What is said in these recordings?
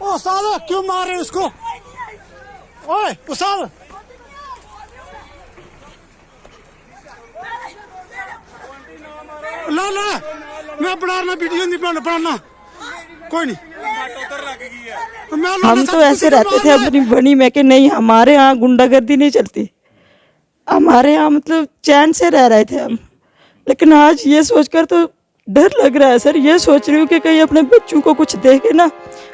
उस्ताद क्यों मार रहे उसको? ओए उस्ताद, ला ला मैं पढ़ाना वीडियो नहीं पढ़ाना कोई नहीं। हम तो ऐसे रहते थे अपनी बनी में कि नहीं हमारे यहाँ गुंडागर्दी नहीं चलती, हमारे यहाँ मतलब चैन से रह रहे थे हम। लेकिन आज ये सोचकर तो डर लग रहा है सर, ये सोच रही हूँ कि कहीं अपने बच्चों को कुछ देखे ना,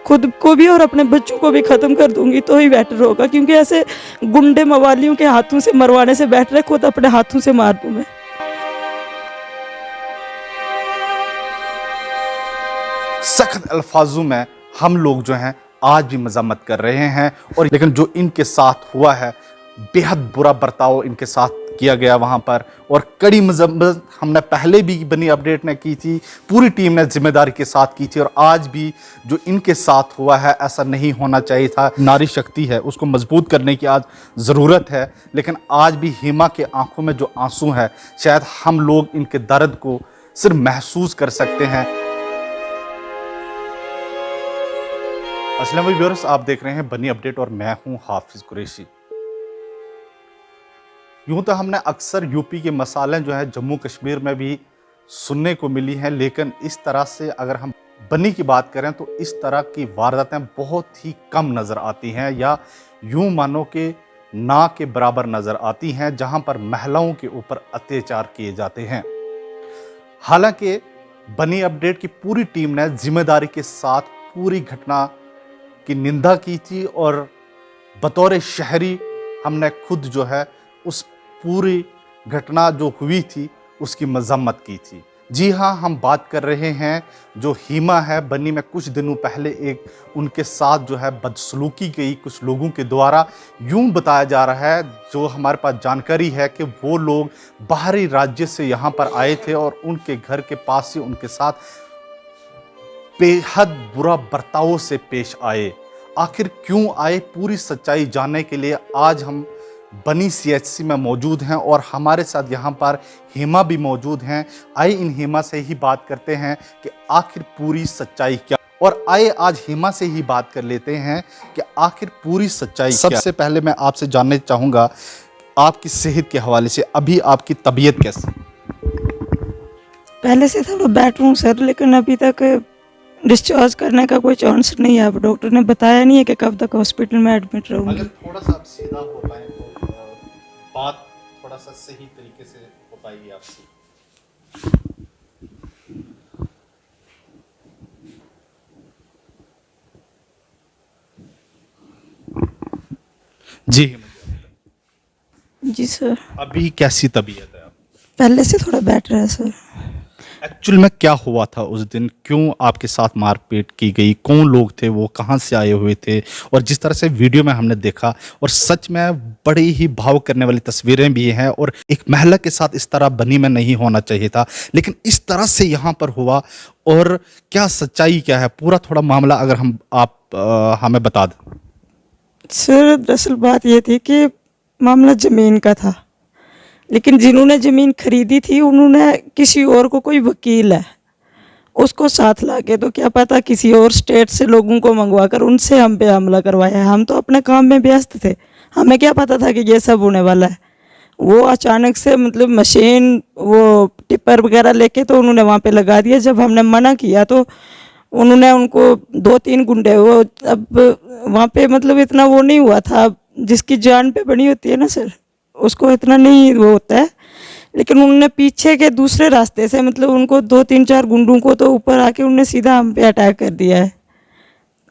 खुद को भी और अपने बच्चों को भी ख़त्म कर दूंगी तो ही बेटर होगा, क्योंकि ऐसे गुंडे मवालियों के हाथों से मरवाने से बेटर है खुद अपने हाथों से मार दूँ मैं। सख्त अल्फाजों में हम लोग जो हैं आज भी मजम्मत कर रहे हैं, और लेकिन जो इनके साथ हुआ है बेहद बुरा बर्ताव इनके साथ किया गया वहाँ पर, और कड़ी मजम्मत हमने पहले भी बनी अपडेट में की थी, पूरी टीम ने जिम्मेदारी के साथ की थी, और आज भी जो इनके साथ हुआ है ऐसा नहीं होना चाहिए था। नारी शक्ति है उसको मजबूत करने की आज ज़रूरत है, लेकिन आज भी हिमा के आंखों में जो आंसू है शायद हम लोग इनके दर्द को सिर्फ महसूस कर सकते हैं। अस्सलाम वालेकुम व्यूअर्स, आप देख रहे हैं बनी अपडेट और मैं हूं हाफिज कुरैशी। यूं तो हमने अक्सर यूपी के मसाले जो है जम्मू कश्मीर में भी सुनने को मिली हैं, लेकिन इस तरह से अगर हम बनी की बात करें तो इस तरह की वारदातें बहुत ही कम नज़र आती हैं, या यूं मानो कि ना के बराबर नज़र आती हैं, जहां पर महिलाओं के ऊपर अत्याचार किए जाते हैं। हालांकि बनी अपडेट की पूरी टीम ने जिम्मेदारी के साथ पूरी घटना की निंदा की थी, और बतौर शहरी हमने खुद जो है उस पूरी घटना जो हुई थी उसकी मजम्मत की थी। जी हाँ, हम बात कर रहे हैं जो हिमा है बनी में कुछ दिनों पहले एक उनके साथ जो है बदसलूकी गई कुछ लोगों के द्वारा। यूं बताया जा रहा है, जो हमारे पास जानकारी है, कि वो लोग बाहरी राज्य से यहाँ पर आए थे और उनके घर के पास से उनके साथ बेहद बुरा बर्ताव से पेश आए। आखिर क्यों आए, पूरी सच्चाई जानने के लिए आज हम बनी सीएचसी में मौजूद हैं, और हमारे साथ यहाँ पर हिमा भी मौजूद हैं। आइए इन हिमा से ही बात करते हैं कि आखिर पूरी सच्चाई क्या, और आइए आज हिमा से ही बात कर लेते हैं कि आखिर पूरी सच्चाई क्या। सबसे पहले मैं आपसे जानना चाहूँगा आपकी सेहत के हवाले से अभी आपकी तबीयत कैसी? पहले से थोड़ा बेटर हूँ सर, लेकिन अभी तक डिस्चार्ज करने का कोई चांस नहीं है। अब डॉक्टर ने बताया नहीं है कि कब तक हॉस्पिटल में एडमिट रहूँगी। अगर थोड़ा सा आप सीधा हो पाए तो बात थोड़ा सा सही तरीके से हो पाएगी आपसे। जी सर। अभी कैसी तबीयत है? पहले से थोड़ा बेटर है सर। एक्चुअल में क्या हुआ था उस दिन, क्यों आपके साथ मारपीट की गई, कौन लोग थे वो, कहाँ से आए हुए थे? और जिस तरह से वीडियो में हमने देखा, और सच में बड़ी ही भावुक करने वाली तस्वीरें भी हैं, और एक महिला के साथ इस तरह बनी में नहीं होना चाहिए था, लेकिन इस तरह से यहाँ पर हुआ, और क्या सच्चाई क्या है पूरा थोड़ा मामला अगर आप हमें बता दें। सर दरअसल बात ये थी कि मामला ज़मीन का था, लेकिन जिन्होंने ज़मीन खरीदी थी उन्होंने किसी और को, कोई वकील है उसको साथ लाके, तो क्या पता किसी और स्टेट से लोगों को मंगवा कर उनसे हम पे हमला करवाया। हम तो अपने काम में व्यस्त थे, हमें क्या पता था कि ये सब होने वाला है। वो अचानक से मतलब मशीन वो टिप्पर वगैरह लेके तो उन्होंने वहाँ पे लगा दिया। जब हमने मना किया तो उन्होंने उनको 2-3 गुंडे, वो अब वहाँ पे मतलब इतना वो नहीं हुआ था, जिसकी जान पे बनी होती है ना सर, उसको इतना नहीं वो होता है, लेकिन उन्होंने पीछे के दूसरे रास्ते से मतलब उनको 2-3-4 गुंडों को तो ऊपर आके उन्होंने सीधा हम पे अटैक कर दिया है।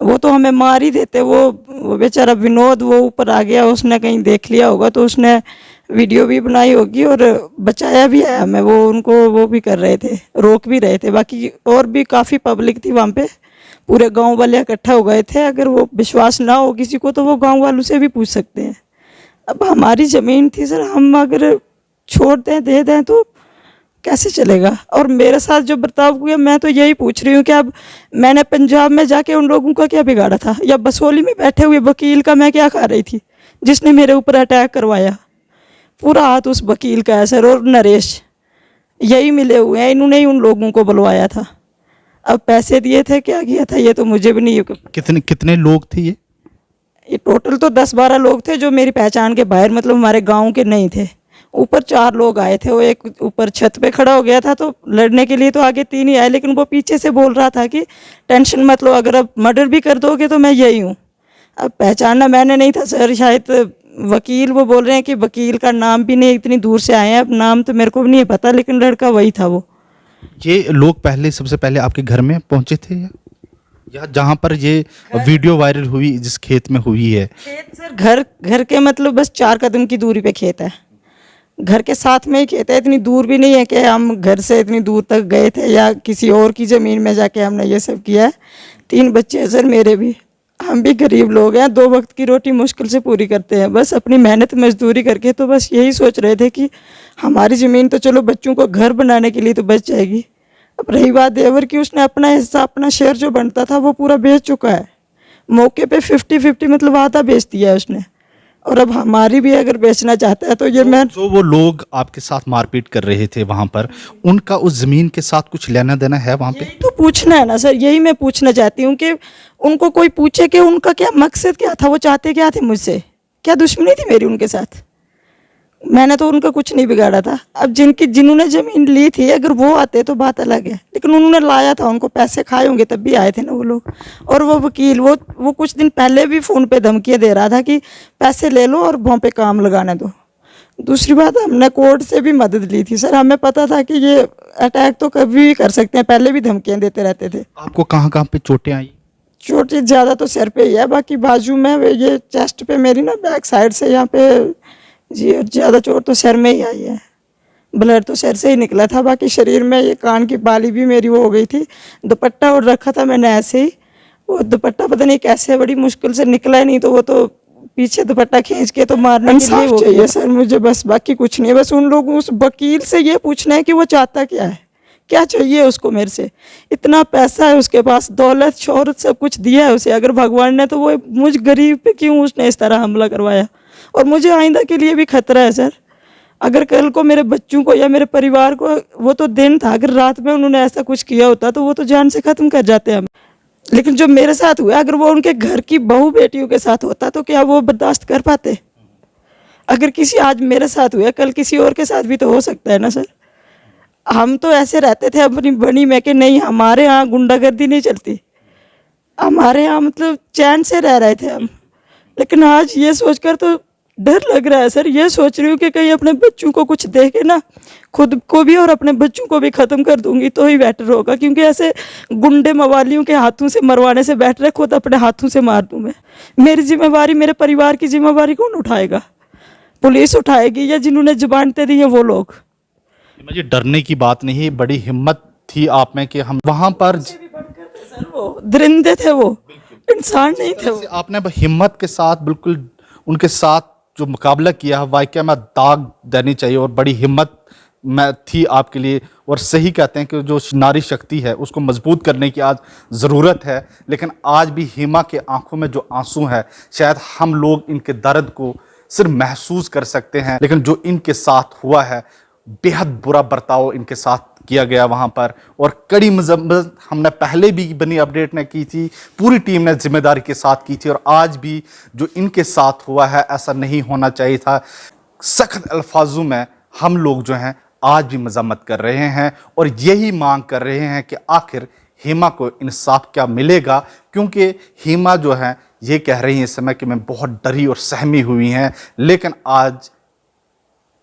वो तो हमें मार ही देते। वो बेचारा विनोद वो ऊपर आ गया, उसने कहीं देख लिया होगा तो उसने वीडियो भी बनाई होगी और बचाया भी है हमें। वो उनको वो भी कर रहे थे, रोक भी रहे थे। बाकी और भी काफ़ी पब्लिक थी वहाँ पे, पूरे गांव वाले इकट्ठा हो गए थे। अगर वो विश्वास ना हो किसी को तो वो गांव वालों से भी पूछ सकते हैं। अब हमारी ज़मीन थी सर, हम अगर छोड़ दें दे दें तो कैसे चलेगा? और मेरे साथ जो बर्ताव हुआ, मैं तो यही पूछ रही हूँ कि अब मैंने पंजाब में जाके उन लोगों का क्या बिगाड़ा था, या बसोली में बैठे हुए वकील का मैं क्या खा रही थी जिसने मेरे ऊपर अटैक करवाया? पूरा हाथ उस वकील का है सर, और नरेश यही मिले हुए हैं, इन्होंने ही उन लोगों को बुलवाया था। अब पैसे दिए थे, क्या किया था ये तो मुझे भी नहीं। कितने कितने लोग थे ये टोटल तो 10-12 लोग थे जो मेरी पहचान के बाहर, मतलब हमारे गांव के नहीं थे। ऊपर 4 लोग आए थे, वो एक ऊपर छत पे खड़ा हो गया था तो लड़ने के लिए, तो आगे 3 ही आए, लेकिन वो पीछे से बोल रहा था कि टेंशन मत लो, अगर अब मर्डर भी कर दोगे तो मैं यही हूँ। अब पहचानना मैंने नहीं था सर, शायद वकील, वो बोल रहे हैं कि वकील का नाम भी नहीं, इतनी दूर से आए हैं, अब नाम तो मेरे को भी नहीं पता, लेकिन लड़का वही था वो। ये लोग पहले सबसे पहले आपके घर में पहुंचे थे या जहाँ पर ये वीडियो वायरल हुई जिस खेत में हुई है? खेत सर, घर के मतलब बस 4 कदम की दूरी पे खेत है, घर के साथ में ही खेत है, इतनी दूर भी नहीं है कि हम घर से इतनी दूर तक गए थे या किसी और की ज़मीन में जाके हमने ये सब किया है। 3 बच्चे हैं सर मेरे भी, हम भी गरीब लोग हैं, 2 वक्त की रोटी मुश्किल से पूरी करते हैं, बस अपनी मेहनत मजदूरी करके। तो बस यही सोच रहे थे कि हमारी ज़मीन तो चलो बच्चों को घर बनाने के लिए तो बच जाएगी। अब रही बात देवर की, उसने अपना हिस्सा, अपना शेयर जो बनता था वो पूरा बेच चुका है, मौके पे 50-50 मतलब आधा बेच दिया है उसने, और अब हमारी भी अगर बेचना चाहता है तो ये मैं। जो वो लोग आपके साथ मारपीट कर रहे थे वहां पर, उनका उस जमीन के साथ कुछ लेना देना है वहां पे? यही तो पूछना है ना सर, यही मैं पूछना चाहती हूँ कि उनको कोई पूछे कि उनका क्या मकसद क्या था, वो चाहते क्या थे मुझसे, क्या दुश्मनी थी मेरी उनके साथ? मैंने तो उनका कुछ नहीं बिगाड़ा था। अब जिन्होंने ज़मीन ली थी अगर वो आते तो बात अलग है, लेकिन उन्होंने लाया था, उनको पैसे खाए होंगे तब भी आए थे ना वो लोग। और वो वकील, वो कुछ दिन पहले भी फ़ोन पे धमकियाँ दे रहा था कि पैसे ले लो और वहाँ पे काम लगाने दो। दूसरी बात, हमने कोर्ट से भी मदद ली थी सर, हमें पता था कि ये अटैक तो कभी भी कर सकते हैं, पहले भी धमकियाँ देते रहते थे। आपको कहाँ कहाँ पे चोटें आई? चोटें ज़्यादा तो सिर पे ही है, बाकी बाजू में, ये चेस्ट पे मेरी ना, बैक साइड से यहाँ पे जी, और ज़्यादा चोट तो सिर में ही आई है, ब्लड तो सिर से ही निकला था। बाकी शरीर में ये कान की बाली भी मेरी वो हो गई थी, दुपट्टा और रखा था मैंने ऐसे ही, वो दुपट्टा पता नहीं कैसे बड़ी मुश्किल से निकला ही नहीं, तो वो तो पीछे दुपट्टा खींच के तो मारने के लिए वो चाहिए सर मुझे, बस बाकी कुछ नहीं। बस उन लोगों, उस वकील से ये पूछना है कि वो चाहता क्या है, क्या चाहिए उसको मेरे से। इतना पैसा है उसके पास, दौलत शोहरत सब कुछ दिया है उसे, अगर भगवान ने, तो वो मुझ गरीब पे क्यों उसने इस तरह हमला करवाया? और मुझे आइंदा के लिए भी खतरा है सर, अगर कल को मेरे बच्चों को या मेरे परिवार को, वो तो दिन था, अगर रात में उन्होंने ऐसा कुछ किया होता तो वो तो जान से ख़त्म कर जाते हैं हम। लेकिन जो मेरे साथ हुआ, अगर वो उनके घर की बहू बेटियों के साथ होता तो क्या वो बर्दाश्त कर पाते? अगर किसी आज मेरे साथ हुआ, कल किसी और के साथ भी तो हो सकता है ना सर। हम तो ऐसे रहते थे अपनी बनी में कि नहीं, हमारे यहाँ गुंडागर्दी नहीं चलती, हमारे यहाँ मतलब चैन से रह रहे थे हम। लेकिन आज ये सोचकर तो डर लग रहा है सर, ये सोच रही हूँ कि कहीं अपने बच्चों को कुछ दे के ना, खुद को भी और अपने बच्चों को भी ख़त्म कर दूंगी तो ही बेटर होगा, क्योंकि ऐसे गुंडे मवालियों के हाथों से मरवाने से बेटर है खुद अपने हाथों से मार दूँ मैं। मेरी जिम्मेवारी, मेरे परिवार की जिम्मेवारी कौन उठाएगा? पुलिस उठाएगी या जिन्होंने जमानतें दी हैं वो लोग? मुझे डरने की बात नहीं है, बड़ी हिम्मत थी आप में कि हम वहां पर, सर वो दरिंदे थे, वो इंसान नहीं थे वो। आपने हिम्मत के साथ बिल्कुल उनके साथ जो मुकाबला किया है, वाकई में दाग देनी चाहिए, और बड़ी हिम्मत में थी आपके लिए। और सही कहते हैं कि जो नारी शक्ति है उसको मजबूत करने की आज ज़रूरत है। लेकिन आज भी हेमा के आंखों में जो आंसू है, शायद हम लोग इनके दर्द को सिर्फ महसूस कर सकते हैं, लेकिन जो इनके साथ हुआ है, बेहद बुरा बर्ताव इनके साथ किया गया वहां पर। और कड़ी मजम्मत हमने पहले भी बनी अपडेट ने की थी, पूरी टीम ने जिम्मेदारी के साथ की थी, और आज भी जो इनके साथ हुआ है ऐसा नहीं होना चाहिए था। सख्त अल्फाजों में हम लोग जो हैं आज भी मजम्मत कर रहे हैं और यही मांग कर रहे हैं कि आखिर हेमा को इंसाफ क्या मिलेगा, क्योंकि हेमा जो है ये कह रही है इस समय कि मैं बहुत डरी और सहमी हुई हैं। लेकिन आज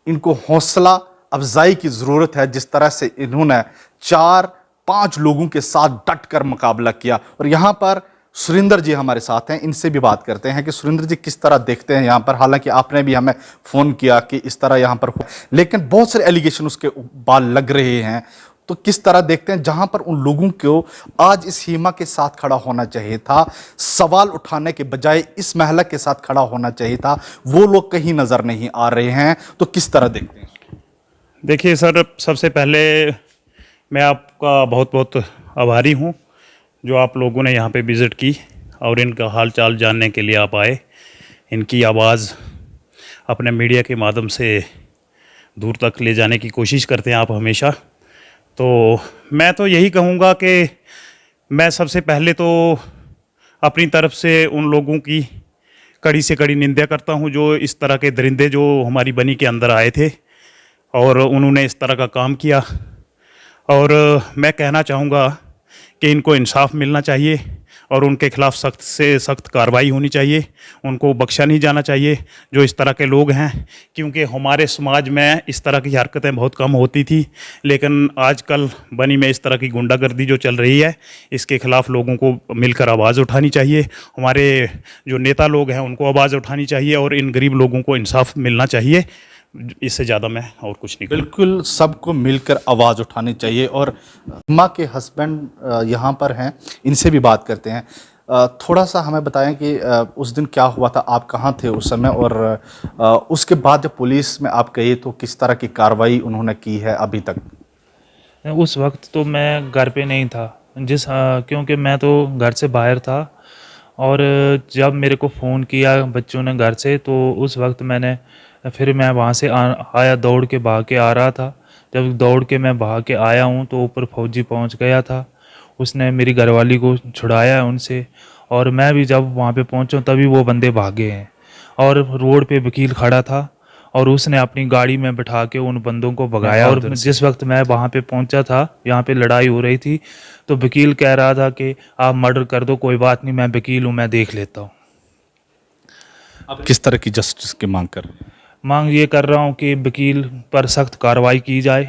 इनको हौसला अफजाई की ज़रूरत है, जिस तरह से इन्होंने 4-5 लोगों के साथ डट कर मुकाबला किया। और यहाँ पर सुरेंद्र जी हमारे साथ हैं, इनसे भी बात करते हैं कि सुरेंद्र जी किस तरह देखते हैं यहाँ पर। हालांकि आपने भी हमें फ़ोन किया कि इस तरह यहाँ पर, लेकिन बहुत सारे एलिगेशन उसके बाल लग रहे हैं, तो किस तरह देखते हैं जहाँ पर उन लोगों को आज इस हेमा के साथ खड़ा होना चाहिए था, सवाल उठाने के बजाय इस महिला के साथ खड़ा होना चाहिए था, वो लोग कहीं नज़र नहीं आ रहे हैं, तो किस तरह देखते हैं? देखिए सर, सबसे पहले मैं आपका बहुत बहुत आभारी हूँ जो आप लोगों ने यहाँ पे विज़िट की और इनका हाल चाल जानने के लिए आप आए। इनकी आवाज़ अपने मीडिया के माध्यम से दूर तक ले जाने की कोशिश करते हैं आप हमेशा। तो मैं तो यही कहूँगा कि मैं सबसे पहले तो अपनी तरफ से उन लोगों की कड़ी से कड़ी निंदा करता हूं जो इस तरह के दरिंदे जो हमारी बनी के अंदर आए थे और उन्होंने इस तरह का काम किया। और मैं कहना चाहूँगा कि इनको इंसाफ मिलना चाहिए और उनके खिलाफ सख्त से सख्त कार्रवाई होनी चाहिए, उनको बख्शा नहीं जाना चाहिए जो इस तरह के लोग हैं, क्योंकि हमारे समाज में इस तरह की हरकतें बहुत कम होती थी, लेकिन आजकल बनी में इस तरह की गुंडागर्दी जो चल रही है इसके खिलाफ लोगों को मिलकर आवाज़ उठानी चाहिए। हमारे जो नेता लोग हैं उनको आवाज़ उठानी चाहिए और इन गरीब लोगों को इंसाफ मिलना चाहिए। इससे ज़्यादा मैं और कुछ नहीं कहूँगा। बिल्कुल सबको मिलकर आवाज़ उठानी चाहिए। और अम्मा के हस्बैंड यहाँ पर हैं, इनसे भी बात करते हैं। थोड़ा सा हमें बताएं कि उस दिन क्या हुआ था, आप कहाँ थे उस समय, और उसके बाद जब पुलिस में आप गए तो किस तरह की कार्रवाई उन्होंने की है अभी तक? उस वक्त तो मैं घर पे नहीं था, क्योंकि मैं तो घर से बाहर था। और जब मेरे को फ़ोन किया बच्चों ने घर से, तो उस वक्त फिर मैं वहाँ से आया, दौड़ के भाग के आ रहा था। जब दौड़ के मैं भाग के आया हूँ तो ऊपर फौजी पहुँच गया था, उसने मेरी घरवाली को छुड़ाया उनसे। और मैं भी जब वहाँ पे पहुँचा तभी वो बंदे भागे हैं और रोड पे वकील खड़ा था और उसने अपनी गाड़ी में बिठा के उन बंदों को भगाया। और जिस वक्त मैं वहाँ पे पहुँचा था, यहाँ पे लड़ाई हो रही थी, तो वकील कह रहा था कि आप मर्डर कर दो, कोई बात नहीं, मैं वकील हूँ, मैं देख लेता हूँ। अब किस तरह की जस्टिस की मांग कर रहे हैं? मांग ये कर रहा हूँ कि वकील पर सख्त कार्रवाई की जाए।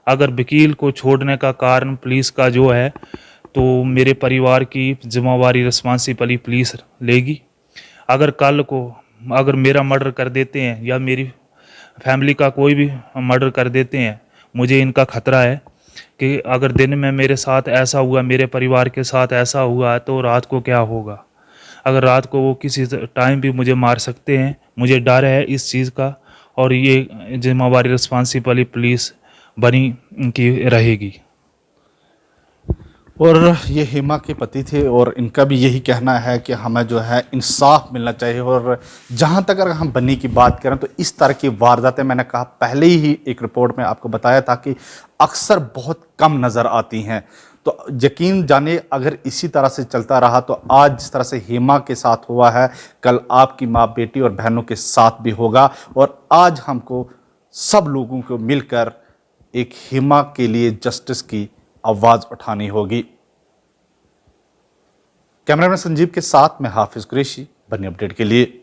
अगर वकील को छोड़ने का कारण पुलिस का जो है, तो मेरे परिवार की जिम्मेवारी रिस्पॉन्सिबली पुलिस लेगी। अगर कल को अगर मेरा मर्डर कर देते हैं या मेरी फैमिली का कोई भी मर्डर कर देते हैं, मुझे इनका ख़तरा है कि अगर दिन में मेरे साथ ऐसा हुआ, मेरे परिवार के साथ ऐसा हुआ, तो रात को क्या होगा। अगर रात को वो किसी टाइम भी मुझे मार सकते हैं, मुझे डर है इस चीज़ का। और ये जिम्मेवारी रिस्पॉन्सिबली पुलिस बनी की रहेगी। और ये हेमा के पति थे और इनका भी यही कहना है कि हमें जो है इंसाफ मिलना चाहिए। और जहाँ तक अगर हम बनी की बात करें तो इस तरह की वारदातें, मैंने कहा पहले ही एक रिपोर्ट में आपको बताया था कि अक्सर बहुत कम नज़र आती हैं। तो यकीन जाने अगर इसी तरह से चलता रहा तो आज जिस तरह से हेमा के साथ हुआ है, कल आपकी माँ, बेटी और बहनों के साथ भी होगा। और आज हमको सब लोगों को मिलकर एक हेमा के लिए जस्टिस की आवाज़ उठानी होगी। कैमरामैन संजीव के साथ मैं हाफिज कुरैशी, बनी अपडेट के लिए।